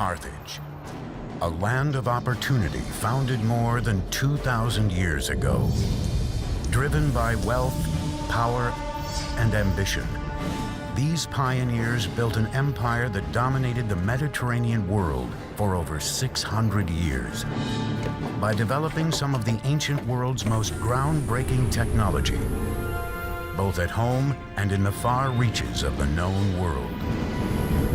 Carthage, a land of opportunity founded more than 2,000 years ago. Driven by wealth, power, and ambition, these pioneers built an empire that dominated the Mediterranean world for over 600 years. By developing some of the ancient world's most groundbreaking technology, both at home and in the far reaches of the known world.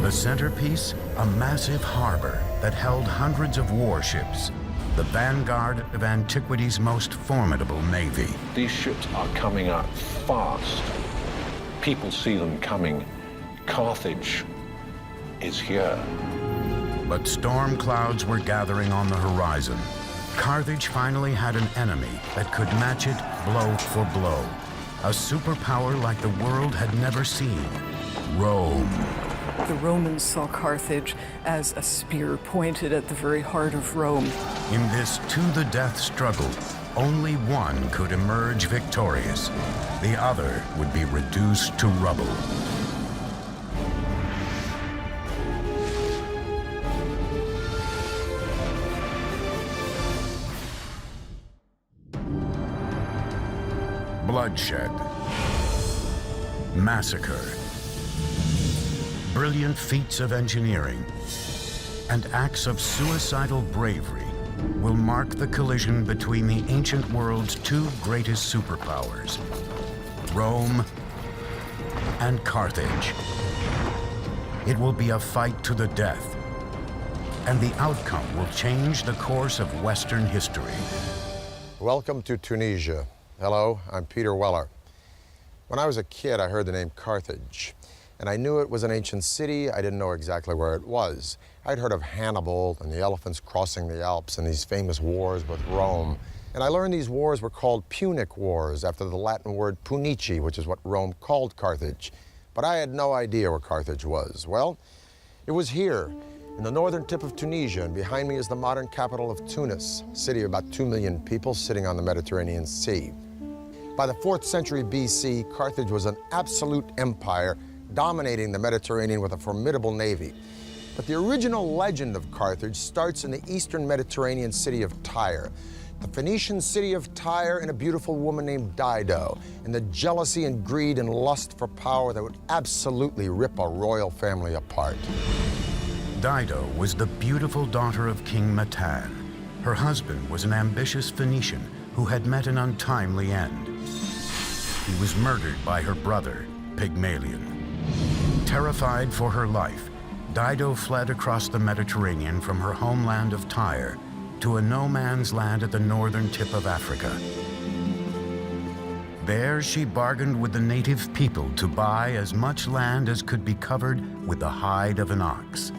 The centerpiece, a massive harbor that held hundreds of warships, the vanguard of antiquity's most formidable navy. These ships are coming up fast. People see them coming. Carthage is here. But storm clouds were gathering on the horizon. Carthage finally had an enemy that could match it blow for blow. A superpower like the world had never seen, Rome. The Romans saw Carthage as a spear pointed at the very heart of Rome. In this to-the-death struggle, only one could emerge victorious. The other would be reduced to rubble. Bloodshed, massacre, brilliant feats of engineering, and acts of suicidal bravery will mark the collision between the ancient world's two greatest superpowers, Rome and Carthage. It will be a fight to the death, and the outcome will change the course of Western history. Welcome to Tunisia. Hello, I'm Peter Weller. When I was a kid, I heard the name Carthage, and I knew it was an ancient city. I didn't know exactly where it was. I'd heard of Hannibal and the elephants crossing the Alps and these famous wars with Rome. And I learned these wars were called Punic Wars, after the Latin word punici, which is what Rome called Carthage. But I had no idea where Carthage was. Well, it was here, in the northern tip of Tunisia, and behind me is the modern capital of Tunis, a city of about 2 million people sitting on the Mediterranean Sea. By the 4th century BC, Carthage was an absolute empire, dominating the Mediterranean with a formidable navy. But the original legend of Carthage starts in the eastern Mediterranean city of Tyre. The Phoenician city of Tyre and a beautiful woman named Dido, and the jealousy and greed and lust for power that would absolutely rip a royal family apart. Dido was the beautiful daughter of King Matan. Her husband was an ambitious Phoenician who had met an untimely end. He was murdered by her brother, Pygmalion. Terrified for her life, Dido fled across the Mediterranean from her homeland of Tyre to a no-man's land at the northern tip of Africa. There, she bargained with the native people to buy as much land as could be covered with the hide of an ox.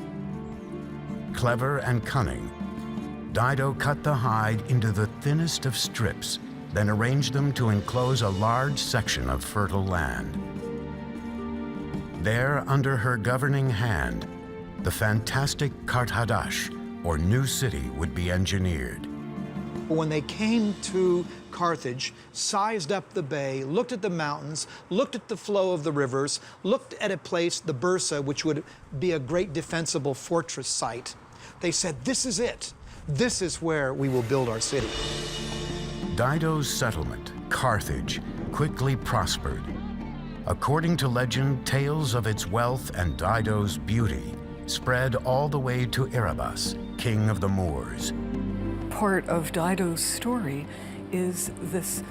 Clever and cunning, Dido cut the hide into the thinnest of strips, then arranged them to enclose a large section of fertile land. There, under her governing hand, the fantastic Karthadash, or new city, would be engineered. When they came to Carthage, sized up the bay, looked at the mountains, looked at the flow of the rivers, looked at a place, the Byrsa, which would be a great defensible fortress site, they said, this is it. This is where we will build our city. Dido's settlement, Carthage, quickly prospered. According to legend, tales of its wealth and Dido's beauty spread all the way to Erebus, king of the Moors. Part of Dido's story is this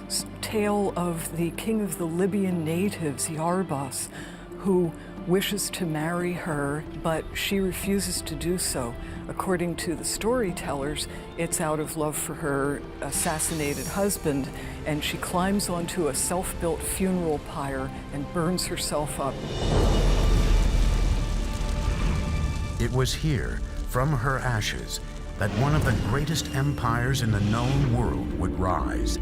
tale of the king of the Libyan natives, Iarbas, who wishes to marry her, but she refuses to do so. According to the storytellers, it's out of love for her assassinated husband, and she climbs onto a self-built funeral pyre and burns herself up. It was here, from her ashes, that one of the greatest empires in the known world would rise.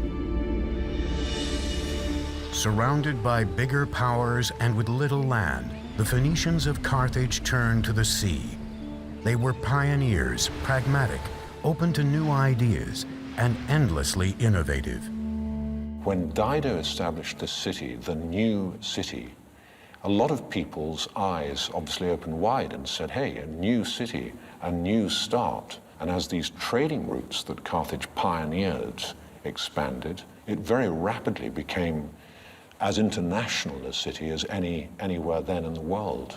Surrounded by bigger powers and with little land, the Phoenicians of Carthage turned to the sea. They were pioneers, pragmatic, open to new ideas, and endlessly innovative. When Dido established the city, the new city, a lot of people's eyes obviously opened wide and said, hey, a new city, a new start. And as these trading routes that Carthage pioneered expanded, it very rapidly became as international a city as anywhere then in the world.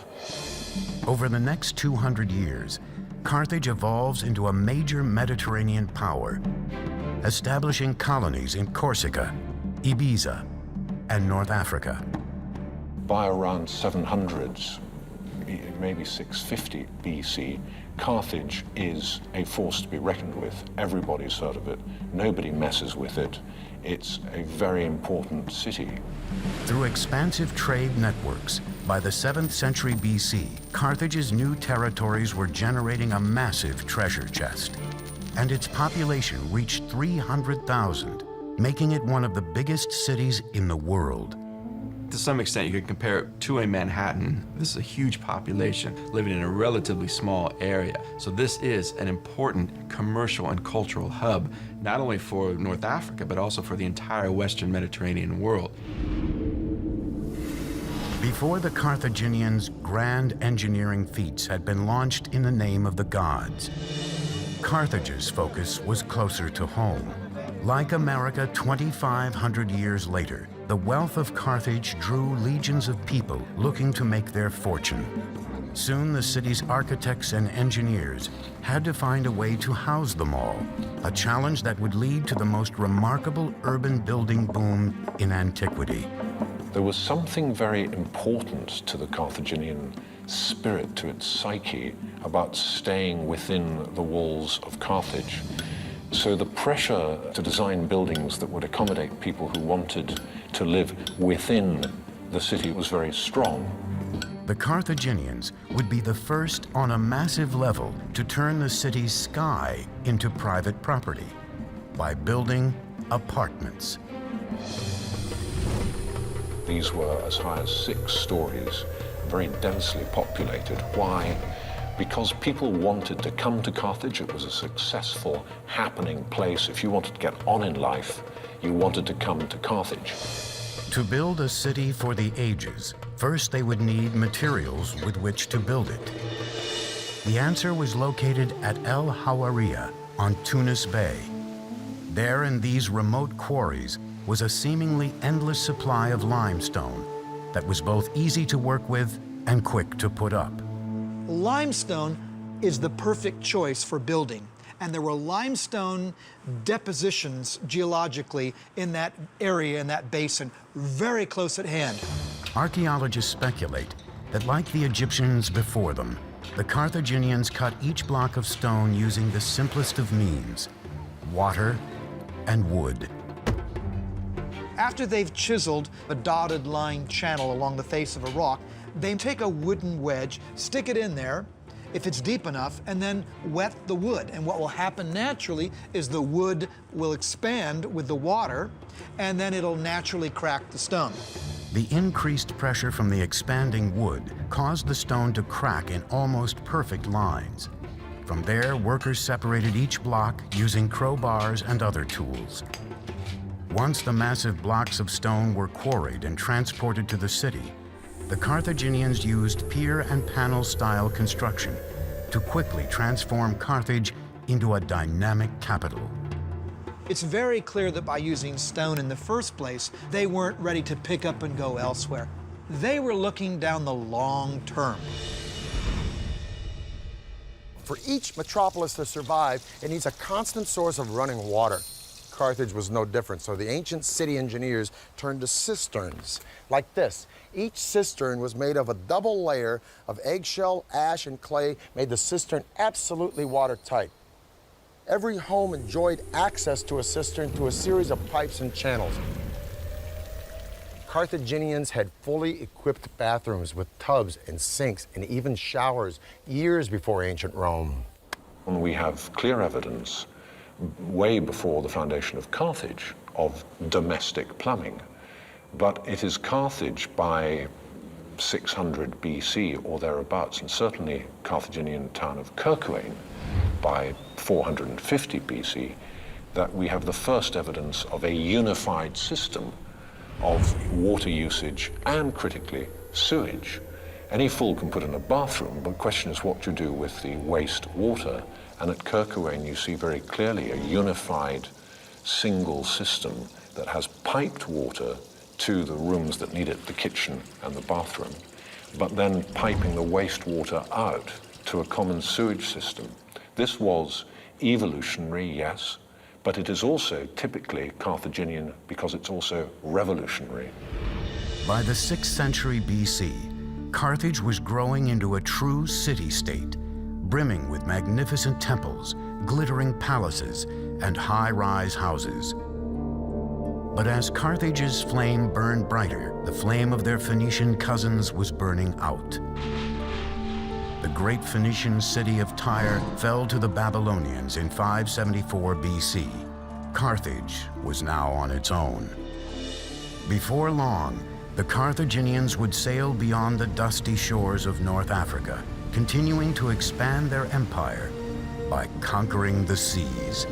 Over the next 200 years, Carthage evolves into a major Mediterranean power, establishing colonies in Corsica, Ibiza, and North Africa. By around 700s, maybe 650 BC, Carthage is a force to be reckoned with. Everybody's heard of it. Nobody messes with it. It's a very important city. Through expansive trade networks, by the 7th century BC, Carthage's new territories were generating a massive treasure chest, and its population reached 300,000, making it one of the biggest cities in the world. To some extent, you could compare it to a Manhattan. This is a huge population living in a relatively small area. So this is an important commercial and cultural hub, not only for North Africa, but also for the entire Western Mediterranean world. Before the Carthaginians' grand engineering feats had been launched in the name of the gods, Carthage's focus was closer to home. Like America 2,500 years later, the wealth of Carthage drew legions of people looking to make their fortune. Soon the city's architects and engineers had to find a way to house them all, a challenge that would lead to the most remarkable urban building boom in antiquity. There was something very important to the Carthaginian spirit, to its psyche, about staying within the walls of Carthage. So the pressure to design buildings that would accommodate people who wanted to live within the city was very strong. The Carthaginians would be the first on a massive level to turn the city's sky into private property by building apartments. These were as high as 6 stories, very densely populated. Why? Because people wanted to come to Carthage. It was a successful, happening place. If you wanted to get on in life, you wanted to come to Carthage. To build a city for the ages, first they would need materials with which to build it. The answer was located at El Hawariya on Tunis Bay. There in these remote quarries was a seemingly endless supply of limestone that was both easy to work with and quick to put up. Limestone is the perfect choice for building. And there were limestone depositions geologically in that area, in that basin, very close at hand. Archaeologists speculate that, like the Egyptians before them, the Carthaginians cut each block of stone using the simplest of means: water and wood. After they've chiseled a dotted line channel along the face of a rock, they take a wooden wedge, stick it in there, if it's deep enough, and then wet the wood. And what will happen naturally is the wood will expand with the water, and then it'll naturally crack the stone. The increased pressure from the expanding wood caused the stone to crack in almost perfect lines. From there, workers separated each block using crowbars and other tools. Once the massive blocks of stone were quarried and transported to the city, the Carthaginians used pier and panel style construction to quickly transform Carthage into a dynamic capital. It's very clear that by using stone in the first place, they weren't ready to pick up and go elsewhere. They were looking down the long term. For each metropolis to survive, it needs a constant source of running water. Carthage was no different, so the ancient city engineers turned to cisterns like this. Each cistern was made of a double layer of eggshell, ash, and clay, made the cistern absolutely watertight. Every home enjoyed access to a cistern through a series of pipes and channels. Carthaginians had fully equipped bathrooms with tubs and sinks and even showers years before ancient Rome. And we have clear evidence way before the foundation of Carthage of domestic plumbing. But it is Carthage by 600 BC or thereabouts, and certainly Carthaginian town of Kirkuane by 450 BC, that we have the first evidence of a unified system of water usage and, critically, sewage. Any fool can put in a bathroom, but the question is what you do with the waste water. And at Kerguelen you see very clearly a unified single system that has piped water to the rooms that need it, the kitchen and the bathroom, but then piping the wastewater out to a common sewage system. This was evolutionary, yes, but it is also typically Carthaginian because it's also revolutionary. By the 6th century BC, Carthage was growing into a true city-state, brimming with magnificent temples, glittering palaces, and high-rise houses. But as Carthage's flame burned brighter, the flame of their Phoenician cousins was burning out. The great Phoenician city of Tyre fell to the Babylonians in 574 BC. Carthage was now on its own. Before long, the Carthaginians would sail beyond the dusty shores of North Africa, continuing to expand their empire by conquering the seas.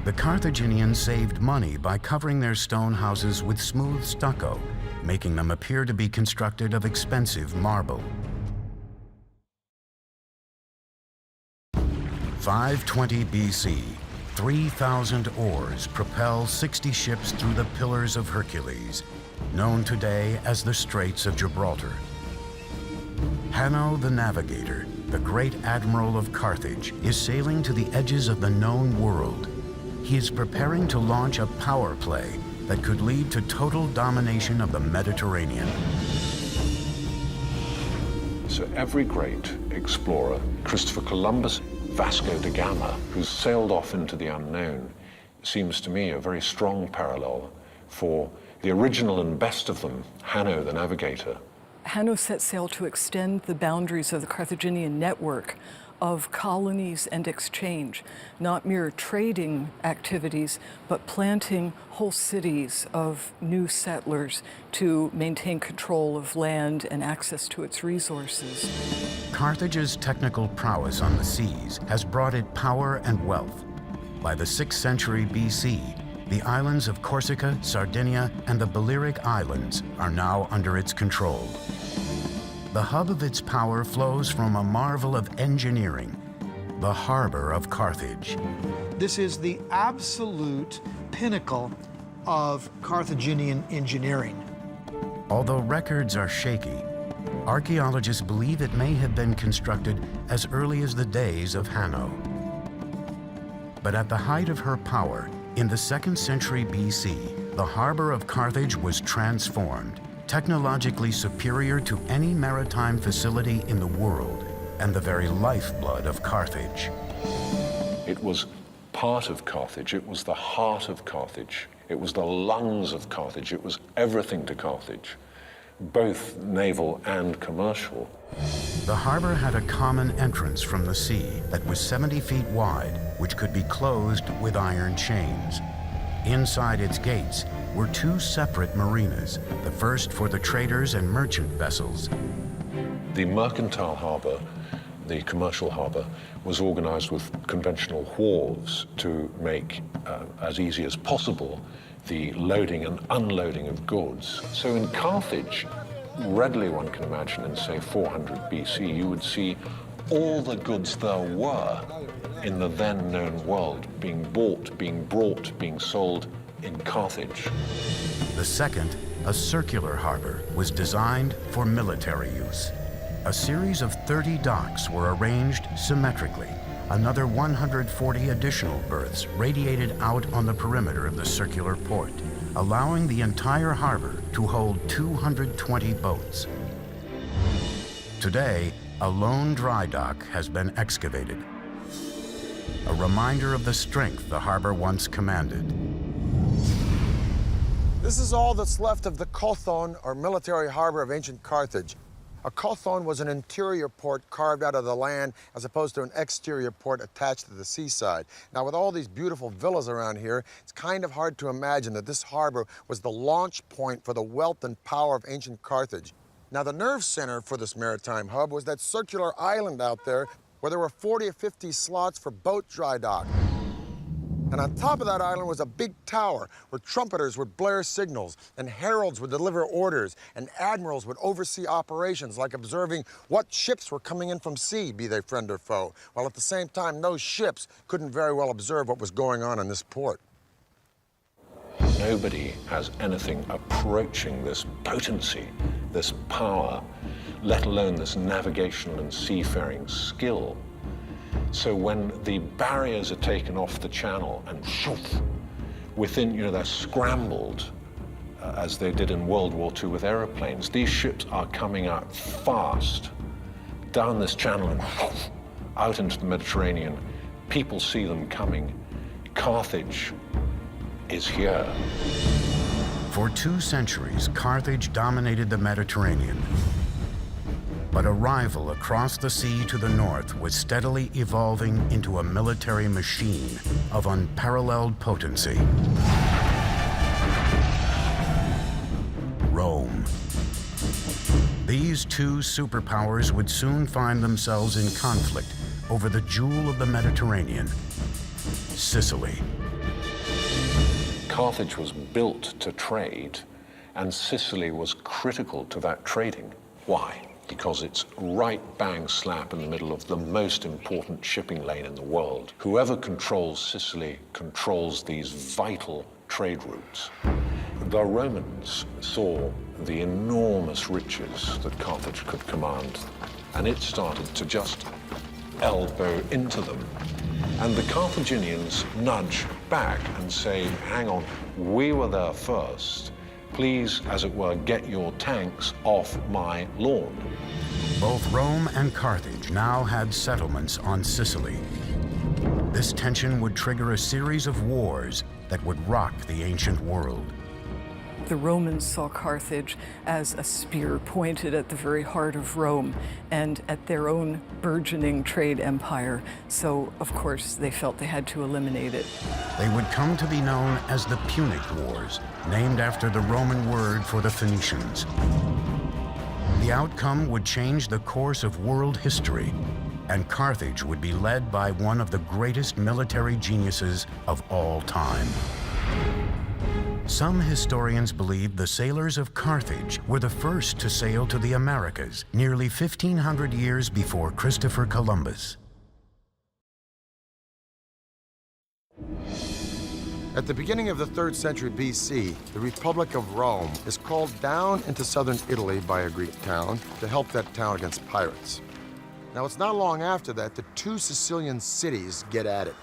The Carthaginians saved money by covering their stone houses with smooth stucco, making them appear to be constructed of expensive marble. 520 BC, 3,000 oars propel 60 ships through the Pillars of Hercules, known today as the Straits of Gibraltar. Hanno the Navigator, the great admiral of Carthage, is sailing to the edges of the known world. He is preparing to launch a power play that could lead to total domination of the Mediterranean. So every great explorer, Christopher Columbus, Vasco da Gama, who sailed off into the unknown, seems to me a very strong parallel for the original and best of them, Hanno the Navigator. Hanno set sail to extend the boundaries of the Carthaginian network of colonies and exchange, not mere trading activities, but planting whole cities of new settlers to maintain control of land and access to its resources. Carthage's technical prowess on the seas has brought it power and wealth. By the 6th century BC, the islands of Corsica, Sardinia, and the Balearic Islands are now under its control. The hub of its power flows from a marvel of engineering, the harbor of Carthage. This is the absolute pinnacle of Carthaginian engineering. Although records are shaky, archaeologists believe it may have been constructed as early as the days of Hanno. But at the height of her power, in the 2nd century BC, the harbor of Carthage was transformed, technologically superior to any maritime facility in the world, and the very lifeblood of Carthage. It was part of Carthage, it was the heart of Carthage, it was the lungs of Carthage, it was everything to Carthage, both naval and commercial. The harbor had a common entrance from the sea that was 70 feet wide, which could be closed with iron chains. Inside its gates were 2 separate marinas, the first for the traders and merchant vessels. The mercantile harbor, the commercial harbor, was organized with conventional wharves to make as easy as possible the loading and unloading of goods. So in Carthage, readily one can imagine in, say, 400 BC, you would see all the goods there were in the then known world being bought, being brought, being sold in Carthage. The second, a circular harbor, was designed for military use. A series of 30 docks were arranged symmetrically. Another 140 additional berths radiated out on the perimeter of the circular port, allowing the entire harbor to hold 220 boats. Today, a lone dry dock has been excavated, a reminder of the strength the harbor once commanded. This is all that's left of the Kothon, or military harbor of ancient Carthage. A kothon was an interior port carved out of the land as opposed to an exterior port attached to the seaside. Now, with all these beautiful villas around here, it's kind of hard to imagine that this harbor was the launch point for the wealth and power of ancient Carthage. Now, the nerve center for this maritime hub was that circular island out there where there were 40 or 50 slots for boat dry dock. And on top of that island was a big tower where trumpeters would blare signals, and heralds would deliver orders, and admirals would oversee operations like observing what ships were coming in from sea, be they friend or foe, while at the same time those ships couldn't very well observe what was going on in this port. Nobody has anything approaching this potency, this power, let alone this navigation and seafaring skill. So when the barriers are taken off the channel and shoof, within, they're scrambled, as they did in World War II with aeroplanes. These ships are coming out fast down this channel and shoof, out into the Mediterranean. People see them coming. Carthage is here. For 2 centuries, Carthage dominated the Mediterranean. But a rival across the sea to the north was steadily evolving into a military machine of unparalleled potency. Rome. These 2 superpowers would soon find themselves in conflict over the jewel of the Mediterranean, Sicily. Carthage was built to trade, and Sicily was critical to that trading. Why? Because it's right bang slap in the middle of the most important shipping lane in the world. Whoever controls Sicily controls these vital trade routes. The Romans saw the enormous riches that Carthage could command, and it started to just elbow into them. And the Carthaginians nudge back and say, hang on, we were there first. Please, as it were, get your tanks off my lawn. Both Rome and Carthage now had settlements on Sicily. This tension would trigger a series of wars that would rock the ancient world. The Romans saw Carthage as a spear pointed at the very heart of Rome and at their own burgeoning trade empire. So, of course, they felt they had to eliminate it. They would come to be known as the Punic Wars, named after the Roman word for the Phoenicians. The outcome would change the course of world history, and Carthage would be led by one of the greatest military geniuses of all time. Some historians believe the sailors of Carthage were the first to sail to the Americas, nearly 1,500 years before Christopher Columbus. At the beginning of the 3rd century BC, the Republic of Rome is called down into southern Italy by a Greek town to help that town against pirates. Now, it's not long after that the 2 Sicilian cities get at it.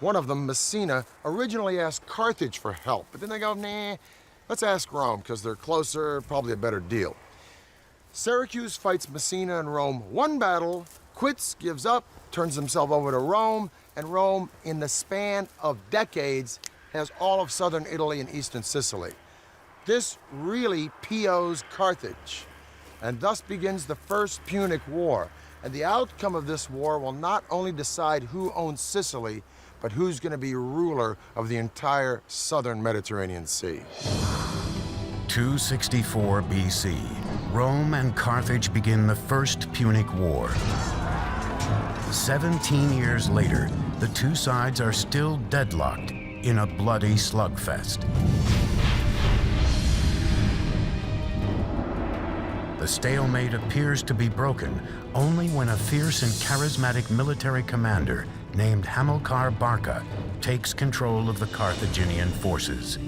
One of them, Messina, originally asked Carthage for help, but then they go, nah, let's ask Rome, because they're closer, probably a better deal. Syracuse fights Messina and Rome 1 battle, quits, gives up, turns himself over to Rome, and Rome, in the span of decades, has all of southern Italy and eastern Sicily. This really POs Carthage, and thus begins the First Punic War. And the outcome of this war will not only decide who owns Sicily, but who's going to be ruler of the entire southern Mediterranean Sea. 264 BC, Rome and Carthage begin the First Punic War. 17 years later, the 2 sides are still deadlocked in a bloody slugfest. The stalemate appears to be broken only when a fierce and charismatic military commander named Hamilcar Barca takes control of the Carthaginian forces.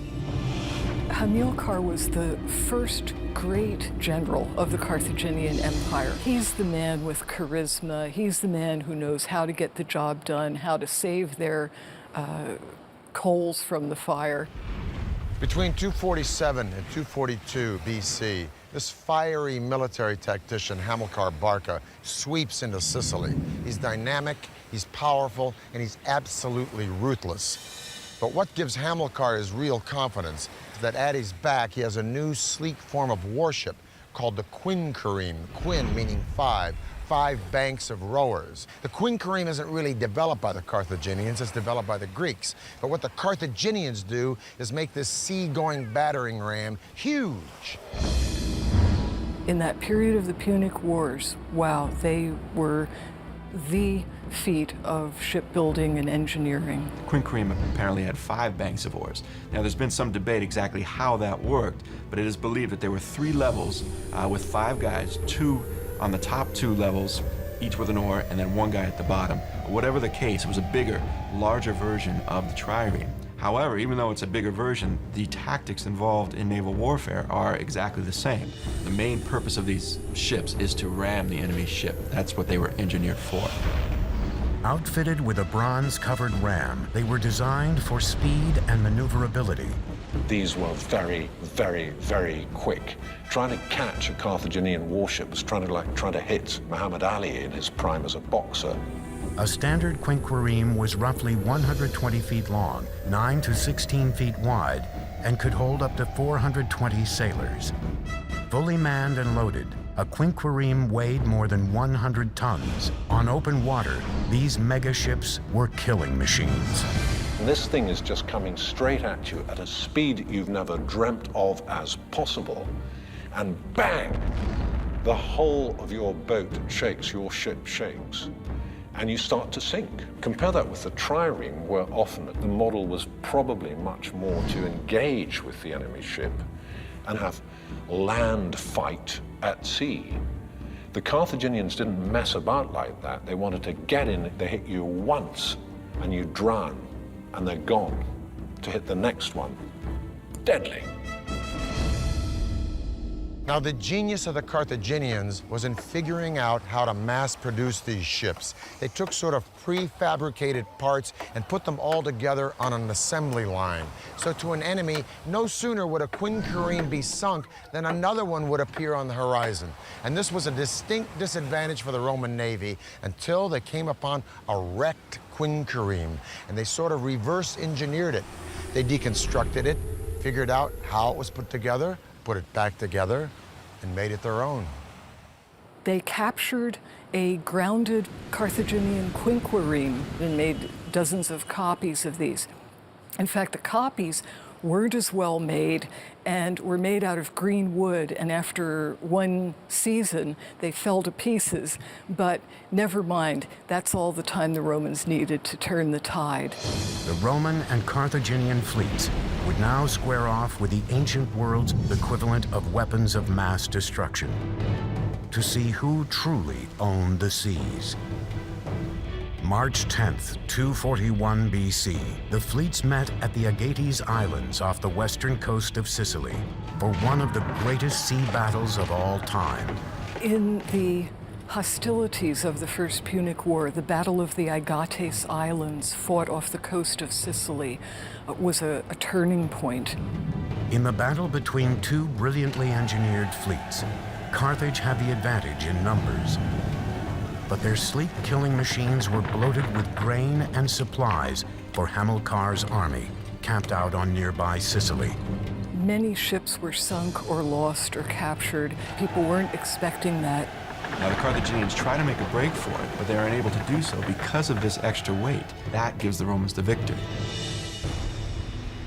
Hamilcar was the first great general of the Carthaginian Empire. He's the man with charisma. He's the man who knows how to get the job done, how to save their coals from the fire. Between 247 and 242 BC, this fiery military tactician, Hamilcar Barca, sweeps into Sicily. He's dynamic, he's powerful, and he's absolutely ruthless. But what gives Hamilcar his real confidence is that at his back, he has a new sleek form of warship called the quinquereme, quin meaning 5 banks of rowers. The quinquereme isn't really developed by the Carthaginians, it's developed by the Greeks. But what the Carthaginians do is make this sea-going battering ram huge. In that period of the Punic Wars, wow, they were the feat of shipbuilding and engineering. Quinquereme apparently had 5 banks of oars. Now, there's been some debate exactly how that worked, but it is believed that there were 3 levels with 5 guys, 2 on the top 2 levels, each with an oar, and then 1 guy at the bottom. Whatever the case, it was a bigger, larger version of the trireme. However, even though it's a bigger version, the tactics involved in naval warfare are exactly the same. The main purpose of these ships is to ram the enemy ship. That's what they were engineered for. Outfitted with a bronze-covered ram, they were designed for speed and maneuverability. These were very, very, very quick. Trying to catch a Carthaginian warship was trying to hit Muhammad Ali in his prime as a boxer. A standard quinquereme was roughly 120 feet long, 9 to 16 feet wide, and could hold up to 420 sailors. Fully manned and loaded, a quinquereme weighed more than 100 tons. On open water, these megaships were killing machines. And this thing is just coming straight at you at a speed you've never dreamt of as possible, and bang! The whole of your boat shakes, your ship shakes, and you start to sink. Compare that with the trireme, where often the model was probably much more to engage with the enemy ship and have land fight at sea. The Carthaginians didn't mess about like that. They wanted to get in, they hit you once and you drown, and they're gone. To hit the next one, deadly. Now, the genius of the Carthaginians was in figuring out how to mass produce these ships. They took sort of prefabricated parts and put them all together on an assembly line. So to an enemy, no sooner would a quinquereme be sunk than another one would appear on the horizon. And this was a distinct disadvantage for the Roman Navy until they came upon a wrecked quinquereme, and they sort of reverse engineered it. They deconstructed it, figured out how it was put together, put it back together, and made it their own. They captured a grounded Carthaginian quinquereme and made dozens of copies of these. In fact, the copies weren't as well made and were made out of green wood, and after one season, they fell to pieces. But never mind, that's all the time the Romans needed to turn the tide. The Roman and Carthaginian fleets would now square off with the ancient world's equivalent of weapons of mass destruction to see who truly owned the seas. March 10th, 241 BC, the fleets met at the Agates Islands off the western coast of Sicily for one of the greatest sea battles of all time. In the hostilities of the First Punic War, the Battle of the Agates Islands, fought off the coast of Sicily, was a turning point. In the battle between 2 brilliantly engineered fleets, Carthage had the advantage in numbers. But their sleek killing machines were bloated with grain and supplies for Hamilcar's army, camped out on nearby Sicily. Many ships were sunk or lost or captured. People weren't expecting that. Now, the Carthaginians try to make a break for it, but they are unable to do so because of this extra weight. That gives the Romans the victory.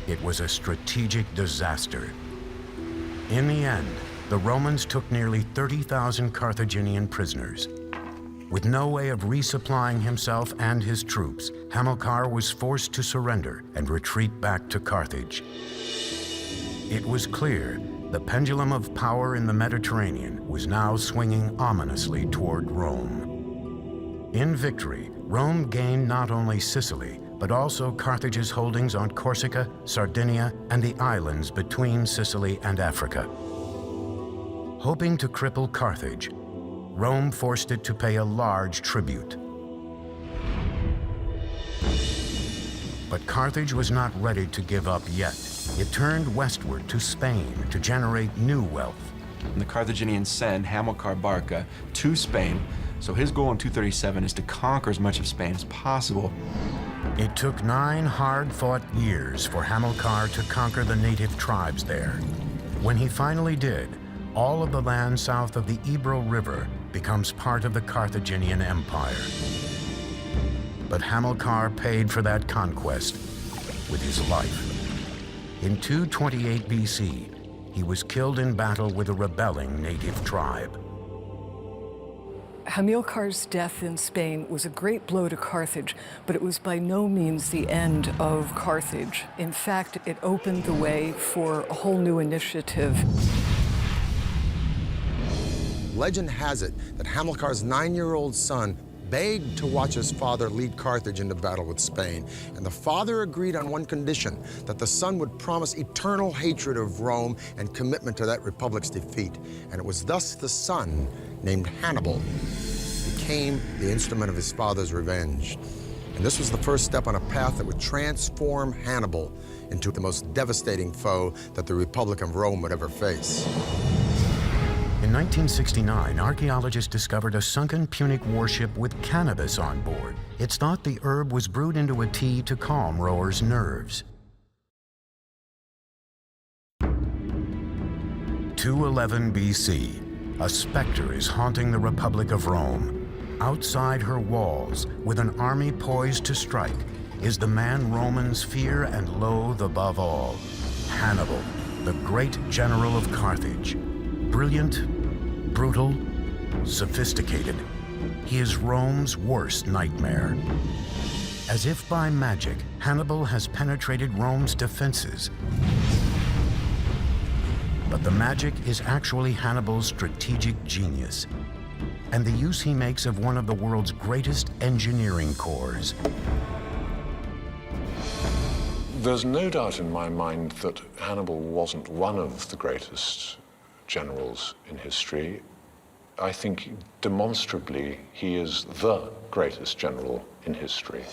It was a strategic disaster. In the end, the Romans took nearly 30,000 Carthaginian prisoners. With no way of resupplying himself and his troops, Hamilcar was forced to surrender and retreat back to Carthage. It was clear the pendulum of power in the Mediterranean was now swinging ominously toward Rome. In victory, Rome gained not only Sicily, but also Carthage's holdings on Corsica, Sardinia, and the islands between Sicily and Africa. Hoping to cripple Carthage, Rome forced it to pay a large tribute. But Carthage was not ready to give up yet. It turned westward to Spain to generate new wealth. And the Carthaginians send Hamilcar Barca to Spain, so his goal in 237 is to conquer as much of Spain as possible. It took 9 hard-fought years for Hamilcar to conquer the native tribes there. When he finally did, all of the land south of the Ebro River becomes part of the Carthaginian Empire. But Hamilcar paid for that conquest with his life. In 228 BC, he was killed in battle with a rebelling native tribe. Hamilcar's death in Spain was a great blow to Carthage, but it was by no means the end of Carthage. In fact, it opened the way for a whole new initiative. Legend has it that Hamilcar's 9-year-old son begged to watch his father lead Carthage into battle with Spain, and the father agreed on one condition, that the son would promise eternal hatred of Rome and commitment to that republic's defeat. And it was thus the son, named Hannibal, became the instrument of his father's revenge. And this was the first step on a path that would transform Hannibal into the most devastating foe that the Republic of Rome would ever face. In 1969, archaeologists discovered a sunken Punic warship with cannabis on board. It's thought the herb was brewed into a tea to calm rowers' nerves. 211 BC, a specter is haunting the Republic of Rome. Outside her walls, with an army poised to strike, is the man Romans fear and loathe above all, Hannibal, the great general of Carthage. Brilliant, brutal, sophisticated, he is Rome's worst nightmare. As if by magic, Hannibal has penetrated Rome's defenses. But the magic is actually Hannibal's strategic genius, and the use he makes of one of the world's greatest engineering corps. There's no doubt in my mind that Hannibal wasn't one of the greatest generals in history. I think demonstrably he is the greatest general in history.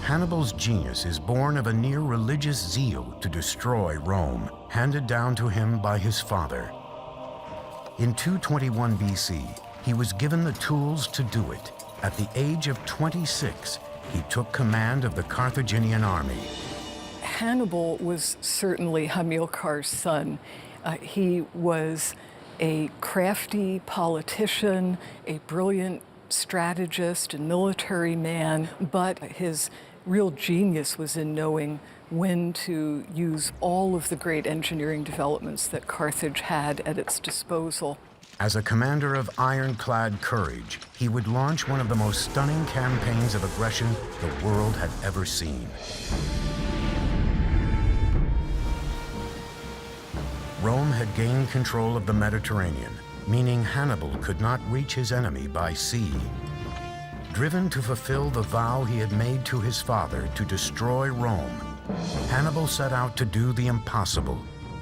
Hannibal's genius is born of a near religious zeal to destroy Rome, handed down to him by his father. In 221 BC, he was given the tools to do it. At the age of 26, he took command of the Carthaginian army. Hannibal was certainly Hamilcar's son. He was a crafty politician, a brilliant strategist and military man, but his real genius was in knowing when to use all of the great engineering developments that Carthage had at its disposal. As a commander of ironclad courage, he would launch one of the most stunning campaigns of aggression the world had ever seen. Rome had gained control of the Mediterranean, meaning Hannibal could not reach his enemy by sea. Driven to fulfill the vow he had made to his father to destroy Rome, Hannibal set out to do the impossible.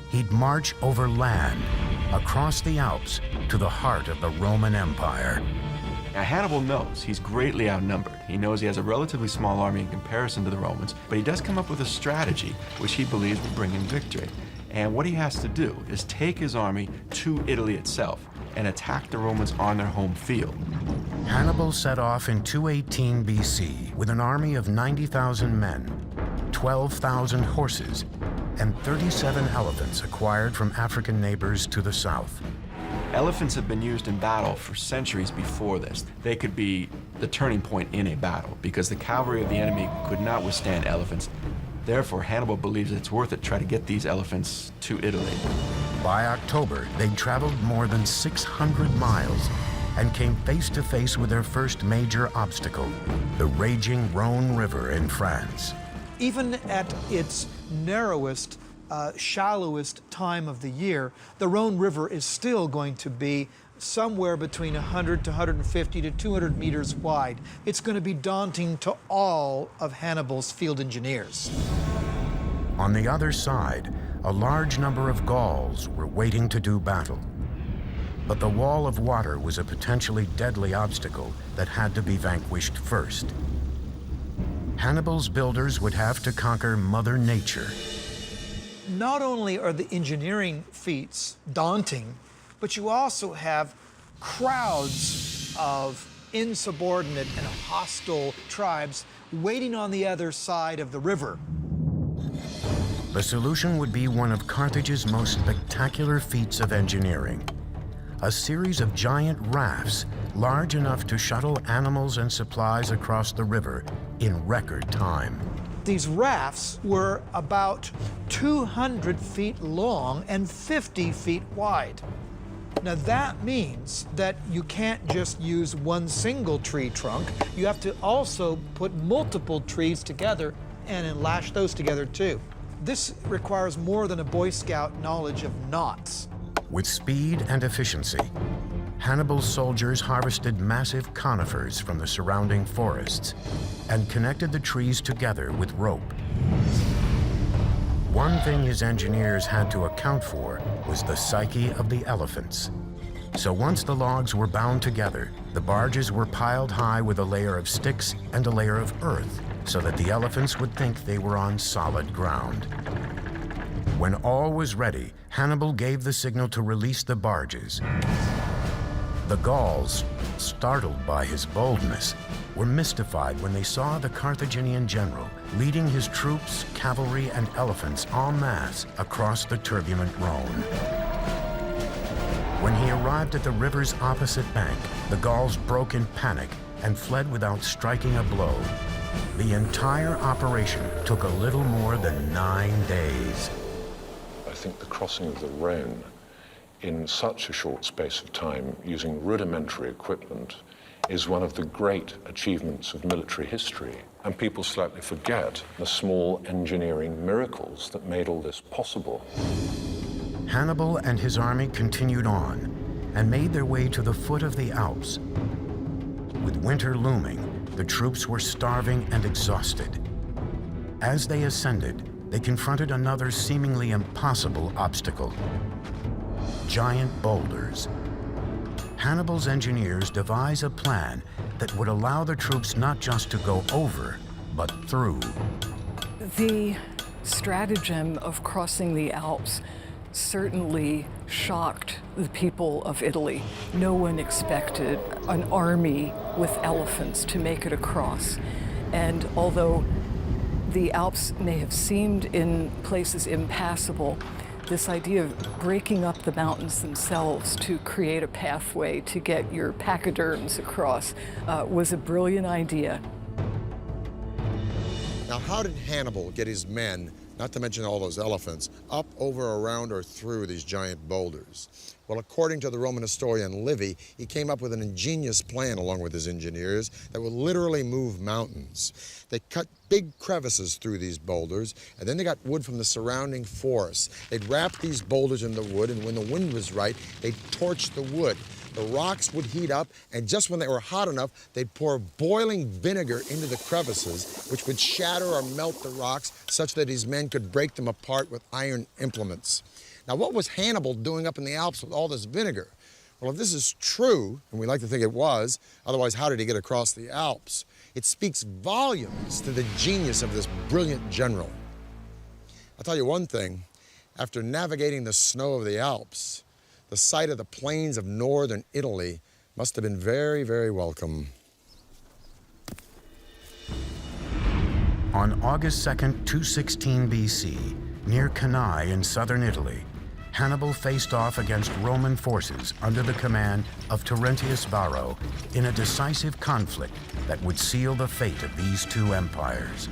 He'd march over land, across the Alps, to the heart of the Roman Empire. Now, Hannibal knows he's greatly outnumbered. He knows he has a relatively small army in comparison to the Romans, but he does come up with a strategy which he believes will bring him victory. And what he has to do is take his army to Italy itself and attack the Romans on their home field. Hannibal set off in 218 BC with an army of 90,000 men, 12,000 horses, and 37 elephants acquired from African neighbors to the south. Elephants have been used in battle for centuries before this. They could be the turning point in a battle because the cavalry of the enemy could not withstand elephants. Therefore, Hannibal believes it's worth it to try to get these elephants to Italy. By October, they'd traveled more than 600 miles and came face to face with their first major obstacle, the raging Rhone River in France. Even at its narrowest, shallowest time of the year, the Rhone River is still going to be somewhere between 100 to 150 to 200 meters wide. It's going to be daunting to all of Hannibal's field engineers. On the other side, a large number of Gauls were waiting to do battle. But the wall of water was a potentially deadly obstacle that had to be vanquished first. Hannibal's builders would have to conquer Mother Nature. Not only are the engineering feats daunting, but you also have crowds of insubordinate and hostile tribes waiting on the other side of the river. The solution would be one of Carthage's most spectacular feats of engineering. A series of giant rafts large enough to shuttle animals and supplies across the river in record time. These rafts were about 200 feet long and 50 feet wide. Now that means that you can't just use one single tree trunk. You have to also put multiple trees together and then lash those together too. This requires more than a Boy Scout knowledge of knots. With speed and efficiency, Hannibal's soldiers harvested massive conifers from the surrounding forests and connected the trees together with rope. One thing his engineers had to account for was the psyche of the elephants. So once the logs were bound together, the barges were piled high with a layer of sticks and a layer of earth so that the elephants would think they were on solid ground. When all was ready, Hannibal gave the signal to release the barges. The Gauls, startled by his boldness, were mystified when they saw the Carthaginian general leading his troops, cavalry, and elephants en masse across the turbulent Rhone. When he arrived at the river's opposite bank, the Gauls broke in panic and fled without striking a blow. The entire operation took a little more than 9 days. I think the crossing of the Rhone in such a short space of time using rudimentary equipment is one of the great achievements of military history. And people slightly forget the small engineering miracles that made all this possible. Hannibal and his army continued on and made their way to the foot of the Alps. With winter looming, the troops were starving and exhausted. As they ascended, they confronted another seemingly impossible obstacle: giant boulders. Hannibal's engineers devised a plan that would allow the troops not just to go over, but through. The stratagem of crossing the Alps certainly shocked the people of Italy. No one expected an army with elephants to make it across. And although the Alps may have seemed in places impassable, this idea of breaking up the mountains themselves to create a pathway to get your pachyderms across was a brilliant idea. Now, how did Hannibal get his men, not to mention all those elephants, up, over, around, or through these giant boulders? Well, according to the Roman historian Livy, he came up with an ingenious plan along with his engineers that would literally move mountains. They cut big crevices through these boulders, and then they got wood from the surrounding forests. They'd wrap these boulders in the wood, and when the wind was right, they'd torch the wood. The rocks would heat up, and just when they were hot enough, they'd pour boiling vinegar into the crevices, which would shatter or melt the rocks such that his men could break them apart with iron implements. Now, what was Hannibal doing up in the Alps with all this vinegar? Well, if this is true, and we like to think it was, otherwise how did he get across the Alps? It speaks volumes to the genius of this brilliant general. I'll tell you one thing, after navigating the snow of the Alps, the sight of the plains of northern Italy must have been very, very welcome. On August 2nd, 216 BC, near Cannae in southern Italy, Hannibal faced off against Roman forces under the command of Terentius Varro in a decisive conflict that would seal the fate of these two empires.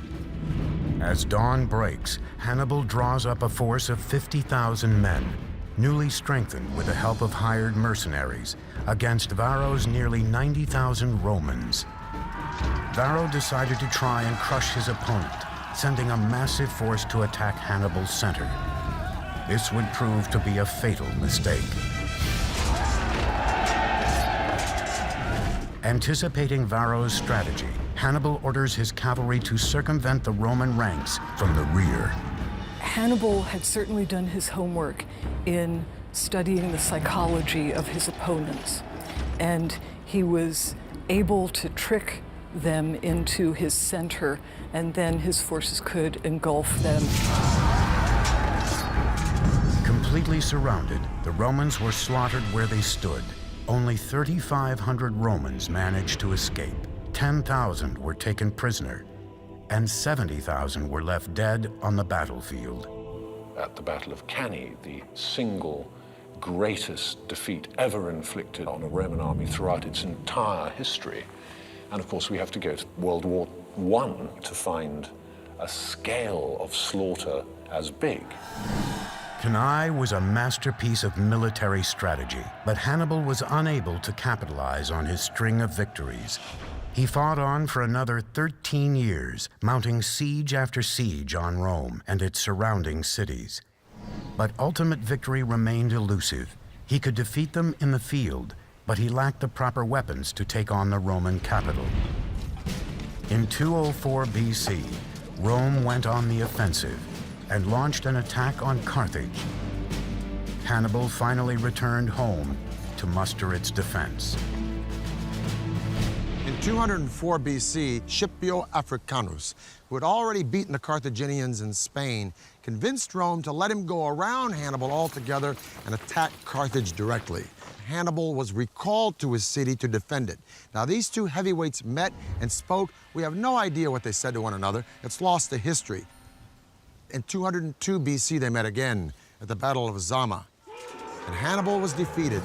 As dawn breaks, Hannibal draws up a force of 50,000 men, newly strengthened with the help of hired mercenaries, against Varro's nearly 90,000 Romans. Varro decided to try and crush his opponent, sending a massive force to attack Hannibal's center. This would prove to be a fatal mistake. Anticipating Varro's strategy, Hannibal orders his cavalry to circumvent the Roman ranks from the rear. Hannibal had certainly done his homework in studying the psychology of his opponents, and he was able to trick them into his center, and then his forces could engulf them. Completely surrounded, the Romans were slaughtered where they stood. Only 3,500 Romans managed to escape. 10,000 were taken prisoner, and 70,000 were left dead on the battlefield. At the Battle of Cannae, the single greatest defeat ever inflicted on a Roman army throughout its entire history. And of course, we have to go to World War I to find a scale of slaughter as big. Cannae was a masterpiece of military strategy, but Hannibal was unable to capitalize on his string of victories. He fought on for another 13 years, mounting siege after siege on Rome and its surrounding cities. But ultimate victory remained elusive. He could defeat them in the field, but he lacked the proper weapons to take on the Roman capital. In 204 BC, Rome went on the offensive and launched an attack on Carthage. Hannibal finally returned home to muster its defense. In 204 BC, Scipio Africanus, who had already beaten the Carthaginians in Spain, convinced Rome to let him go around Hannibal altogether and attack Carthage directly. Hannibal was recalled to his city to defend it. Now, these two heavyweights met and spoke. We have no idea what they said to one another. It's lost to history. In 202 BC, they met again at the Battle of Zama. And Hannibal was defeated,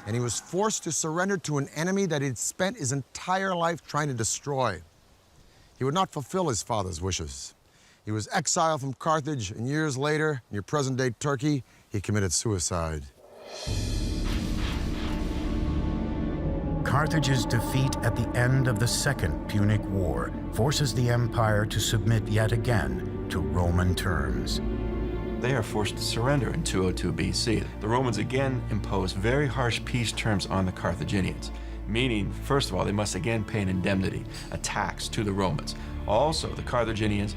and he was forced to surrender to an enemy that he'd spent his entire life trying to destroy. He would not fulfill his father's wishes. He was exiled from Carthage, and years later, near present-day Turkey, he committed suicide. Carthage's defeat at the end of the Second Punic War forces the empire to submit yet again to Roman terms. They are forced to surrender in 202 BC. The Romans again impose very harsh peace terms on the Carthaginians, meaning, first of all, they must again pay an indemnity, a tax to the Romans. Also, the Carthaginians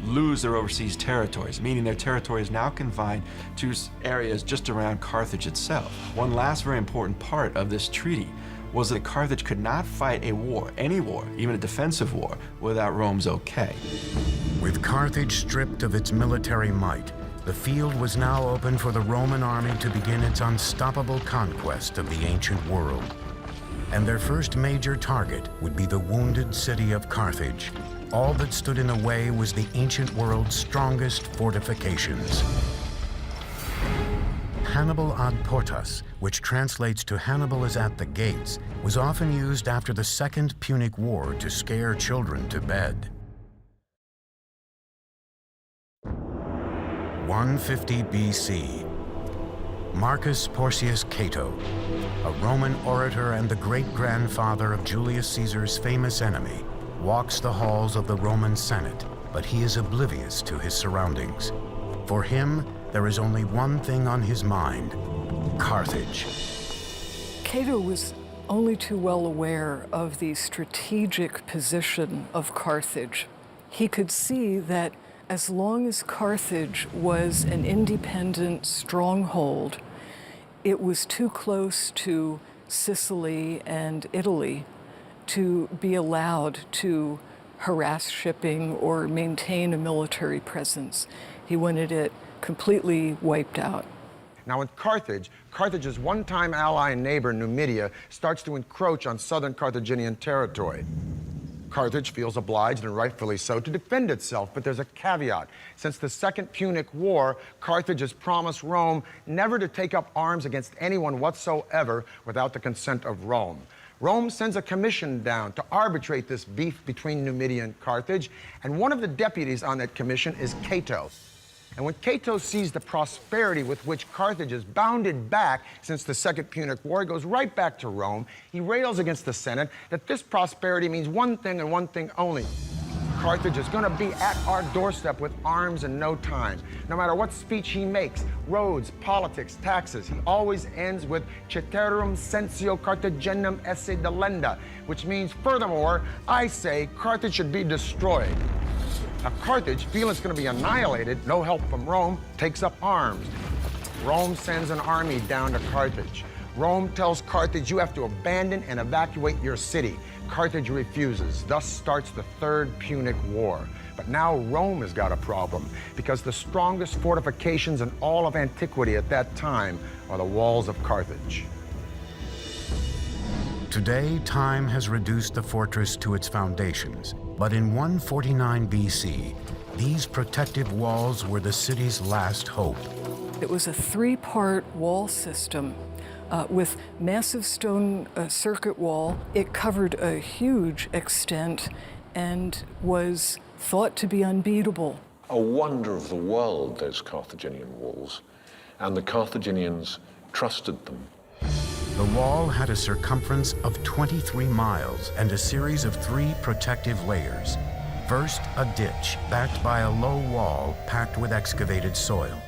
lose their overseas territories, meaning their territory is now confined to areas just around Carthage itself. One last very important part of this treaty was that Carthage could not fight a war, any war, even a defensive war, without Rome's okay. With Carthage stripped of its military might, the field was now open for the Roman army to begin its unstoppable conquest of the ancient world. And their first major target would be the wounded city of Carthage. All that stood in the way was the ancient world's strongest fortifications. Hannibal ad portas, which translates to Hannibal is at the gates, was often used after the Second Punic War to scare children to bed. 150 BC. Marcus Porcius Cato, a Roman orator and the great-grandfather of Julius Caesar's famous enemy, walks the halls of the Roman Senate, but he is oblivious to his surroundings. For him, there is only one thing on his mind: Carthage. Cato was only too well aware of the strategic position of Carthage. He could see that as long as Carthage was an independent stronghold, it was too close to Sicily and Italy to be allowed to harass shipping or maintain a military presence. He wanted it completely wiped out. Now in Carthage, Carthage's one-time ally and neighbor, Numidia, starts to encroach on southern Carthaginian territory. Carthage feels obliged, and rightfully so, to defend itself, but there's a caveat. Since the Second Punic War, Carthage has promised Rome never to take up arms against anyone whatsoever without the consent of Rome. Rome sends a commission down to arbitrate this beef between Numidia and Carthage, and one of the deputies on that commission is Cato. And when Cato sees the prosperity with which Carthage has bounded back since the Second Punic War, he goes right back to Rome. He rails against the Senate that this prosperity means one thing and one thing only: Carthage is going to be at our doorstep with arms in no time. No matter what speech he makes, roads, politics, taxes, he always ends with ceterum censeo Carthaginum esse delenda, which means, furthermore, I say Carthage should be destroyed. Now, Carthage, feeling it's going to be annihilated, no help from Rome, takes up arms. Rome sends an army down to Carthage. Rome tells Carthage, you have to abandon and evacuate your city. Carthage refuses. Thus starts the Third Punic War. But now Rome has got a problem, because the strongest fortifications in all of antiquity at that time are the walls of Carthage. Today, time has reduced the fortress to its foundations, but in 149 BC, these protective walls were the city's last hope. It was a three-part wall system with massive stone circuit wall. It covered a huge extent and was thought to be unbeatable. a wonder of the world, those Carthaginian walls, and the Carthaginians trusted them. The wall had a circumference of 23 miles and a series of 3 protective layers. First, a ditch backed by a low wall packed with excavated soil,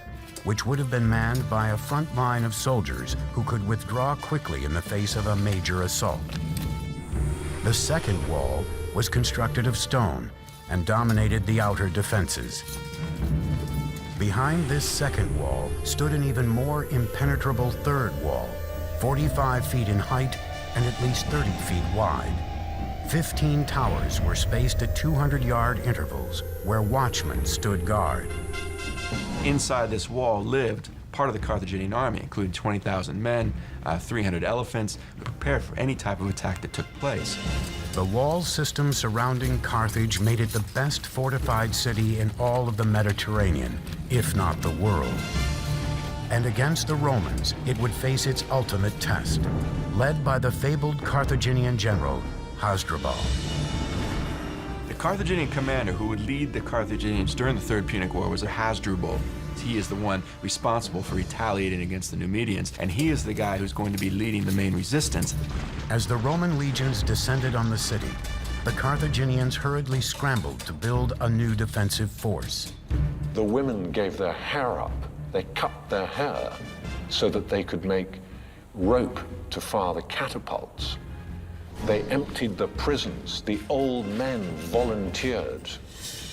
which would have been manned by a front line of soldiers who could withdraw quickly in the face of a major assault. The second wall was constructed of stone and dominated the outer defenses. Behind this second wall stood an even more impenetrable third wall, 45 feet in height and at least 30 feet wide. 15 towers were spaced at 200-yard intervals where watchmen stood guard. Inside this wall lived part of the Carthaginian army, including 20,000 men, 300 elephants, prepared for any type of attack that took place. The wall system surrounding Carthage made it the best fortified city in all of the Mediterranean, if not the world. And against the Romans, it would face its ultimate test, led by the fabled Carthaginian general, Hasdrubal. The Carthaginian commander who would lead the Carthaginians during the Third Punic War was Hasdrubal. He is the one responsible for retaliating against the Numidians, and he is the guy who's going to be leading the main resistance. As the Roman legions descended on the city, the Carthaginians hurriedly scrambled to build a new defensive force. The women gave their hair up. They cut their hair so that they could make rope to fire the catapults. They emptied the prisons. The old men volunteered.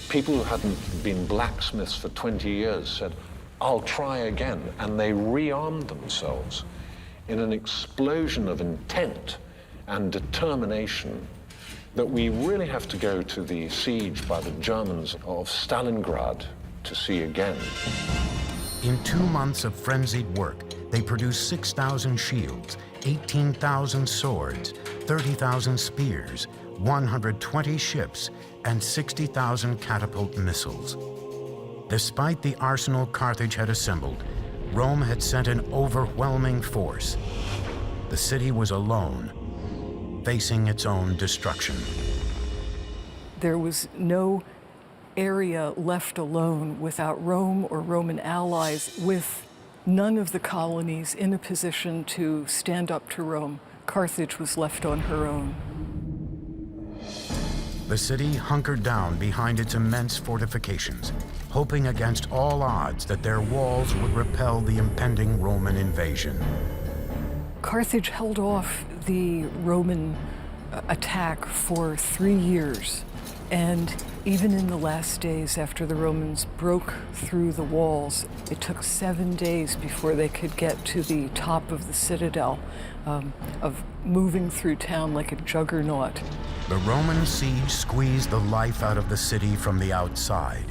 People who hadn't been blacksmiths for 20 years said, "I'll try again," and they rearmed themselves in an explosion of intent and determination that we really have to go to the siege by the Germans of Stalingrad to see again. In 2 months of frenzied work, they produced 6,000 shields, 18,000 swords, 30,000 spears, 120 ships, and 60,000 catapult missiles. Despite the arsenal Carthage had assembled, Rome had sent an overwhelming force. The city was alone, facing its own destruction. There was no area left alone without Rome or Roman allies, with none of the colonies in a position to stand up to Rome. Carthage was left on her own. The city hunkered down behind its immense fortifications, hoping against all odds that their walls would repel the impending Roman invasion. Carthage held off the Roman attack for 3 years. And even in the last days after the Romans broke through the walls, it took 7 days before they could get to the top of the citadel, of moving through town like a juggernaut. The Roman siege squeezed the life out of the city from the outside.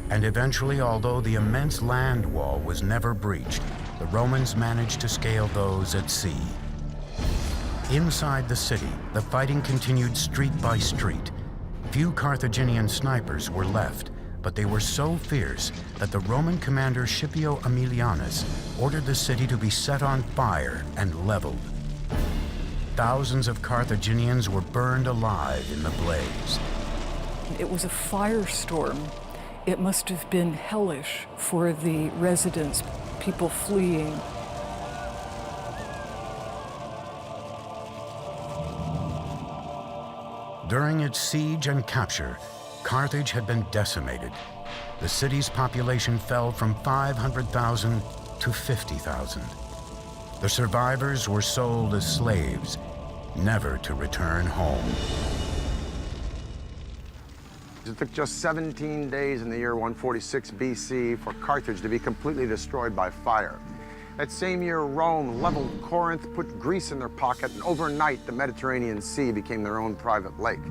And eventually, although the immense land wall was never breached, the Romans managed to scale those at sea. Inside the city, the fighting continued street by street. Few Carthaginian snipers were left, but they were so fierce that the Roman commander Scipio Aemilianus ordered the city to be set on fire and leveled. Thousands of Carthaginians were burned alive in the blaze. It was a firestorm. It must have been hellish for the residents, people fleeing. During its siege and capture, Carthage had been decimated. The city's population fell from 500,000 to 50,000. The survivors were sold as slaves, never to return home. It took just 17 days in the year 146 BC for Carthage to be completely destroyed by fire. That same year, Rome leveled Corinth, put Greece in their pocket, and overnight, the Mediterranean Sea became their own private lake.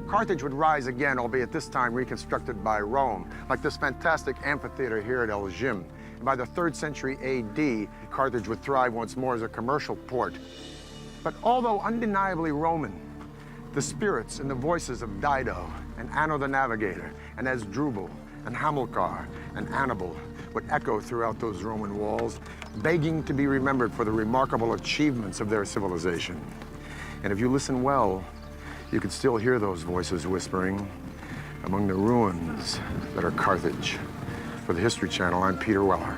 Carthage would rise again, albeit this time reconstructed by Rome, like this fantastic amphitheater here at El Jim. And by the 3rd century AD, Carthage would thrive once more as a commercial port. But although undeniably Roman, the spirits and the voices of Dido and Anno the Navigator and Hasdrubal and Hamilcar and Annibal would echo throughout those Roman walls, begging to be remembered for the remarkable achievements of their civilization. And if you listen well, you can still hear those voices whispering, among the ruins that are Carthage. For the History Channel, I'm Peter Weller.